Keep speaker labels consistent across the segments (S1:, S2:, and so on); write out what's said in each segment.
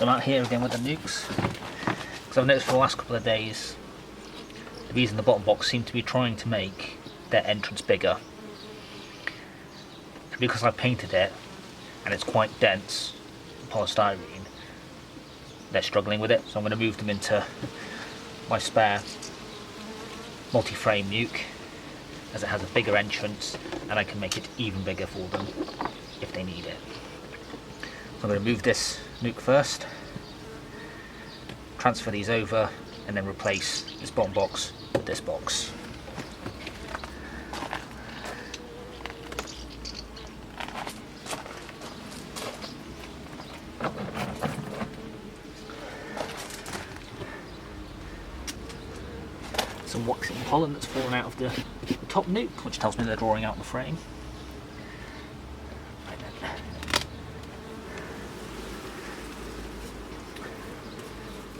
S1: So I'm out here again with the nukes, because I've noticed for the last couple of days the bees in the bottom box seem to be trying to make their entrance bigger. And because I've painted it and it's quite dense polystyrene, they're struggling with it, so I'm going to move them into my spare multi-frame nuke, as it has a bigger entrance and I can make it even bigger for them if they need it. So I'm going to move this nuke first, transfer these over, and then replace this bottom box with this box. Some waxing pollen that's fallen out of the top nuke, which tells me they're drawing out the frame. Right then.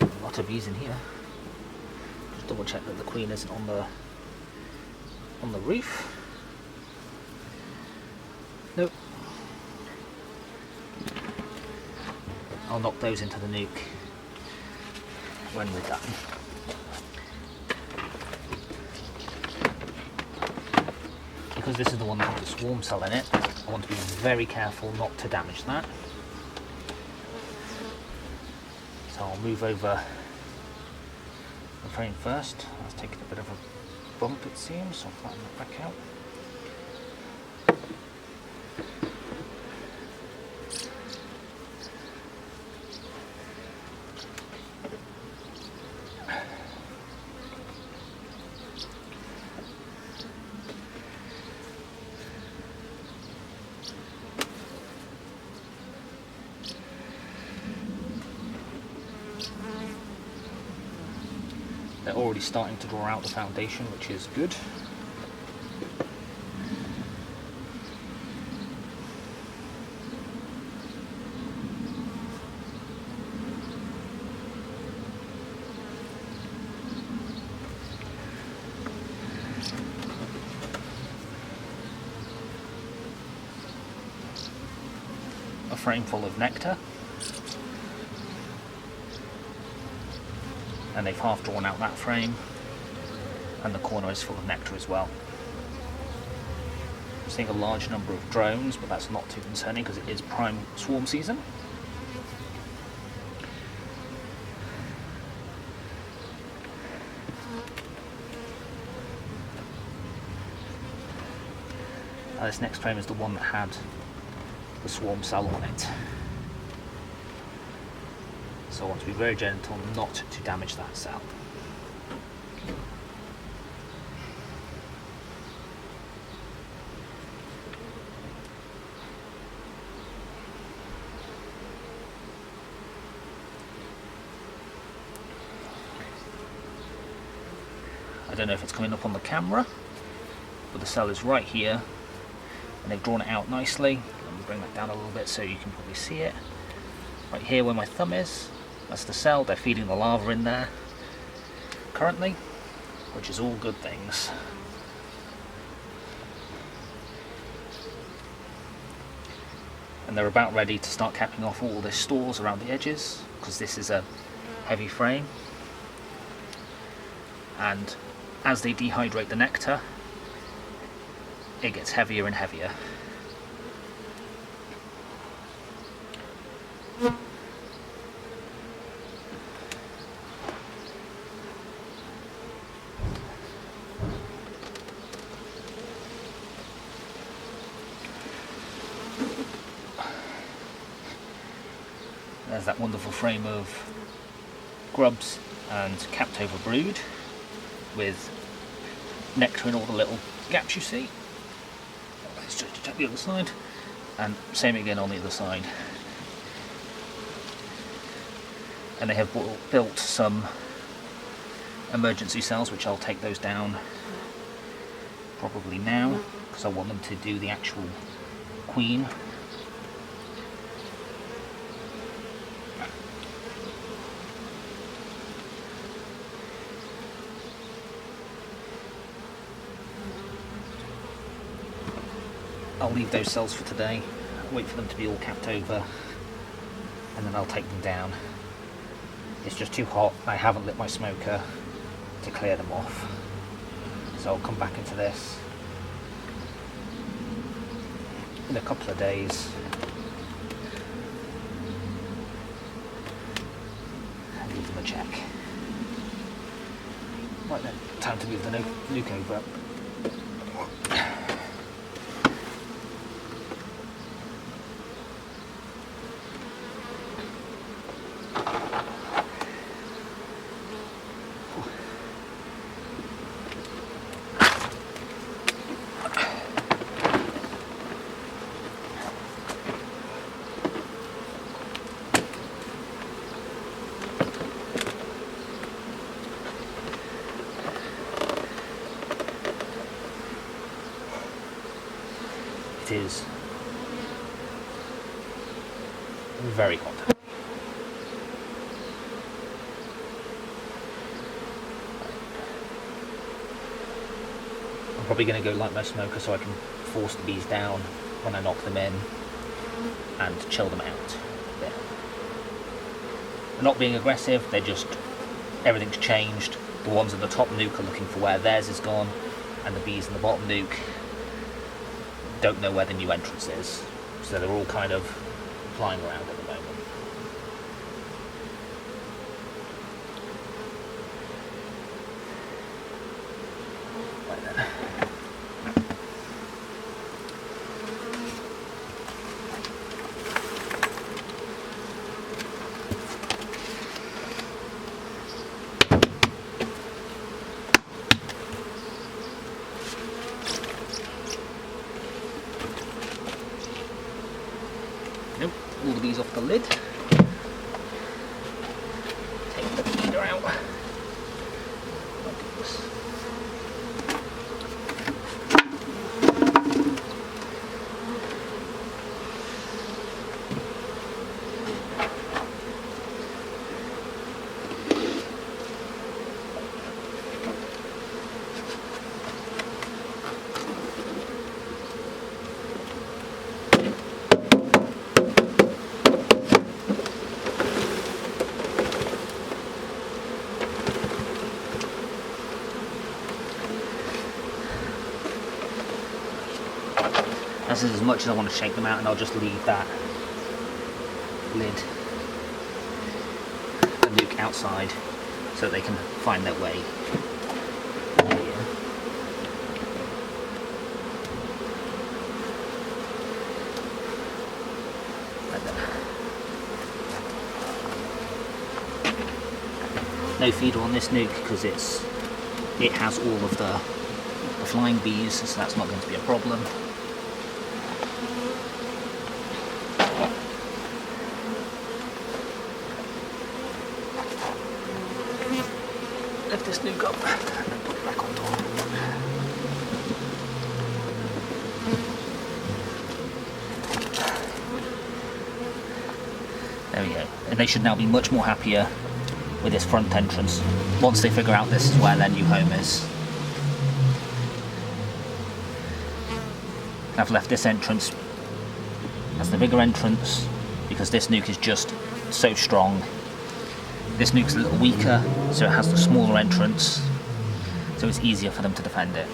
S1: A lot of bees in here. Just double check that the queen isn't on the roof. Nope. I'll knock those into the nuke when we're done. Because this is the one that has the swarm cell in it, I want to be very careful not to damage that. So I'll move over the frame first. That's taken a bit of a bump, it seems, so I'll flatten that back out. They're already starting to draw out the foundation, which is good. A frame full of nectar. And they've half drawn out that frame, and the corner is full of nectar as well. I'm seeing a large number of drones, but that's not too concerning because it is prime swarm season. Now this next frame is the one that had the swarm cell on it. So I want to be very gentle not to damage that cell. I don't know if it's coming up on the camera, but the cell is right here and they've drawn it out nicely. Let me bring that down a little bit so you can probably see it. Right here where my thumb is, that's the cell. They're feeding the larva in there currently, which is all good things. And they're about ready to start capping off all their stores around the edges, because this is a heavy frame. And as they dehydrate the nectar, it gets heavier and heavier. There's that wonderful frame of grubs and capped over brood with nectar in all the little gaps you see. Let's just check the other side, and same again on the other side. And they have built some emergency cells, which I'll take those down probably now, because I want them to do the actual queen. I'll leave those cells for today, wait for them to be all capped over, and then I'll take them down. It's just too hot. I haven't lit my smoker to clear them off. So I'll come back into this in a couple of days and give them a check. Right then, time to move the nuke over. It is very hot. I'm probably going to go light my smoker so I can force the bees down when I knock them in and chill them out. There. They're not being aggressive, they're just, everything's changed. The ones in the top nuke are looking for where theirs is gone, and the bees in the bottom nuke don't know where the new entrance is, so they're all kind of flying around at the moment. Right then. Nope, all the bees off the lid. Take the feeder out. This is as much as I want to shake them out, and I'll just leave that lid, the nuke outside, so that they can find their way here. Like that. No feeder on this nuke because it has all of the flying bees, so that's not going to be a problem. Lift this nuke up and then put it back on top. There we go. And they should now be much more happier with this front entrance once they figure out this is where their new home is. I've left this entrance as the bigger entrance because this nuke is just so strong. This nuke's a little weaker, so it has the smaller entrance, so it's easier for them to defend it.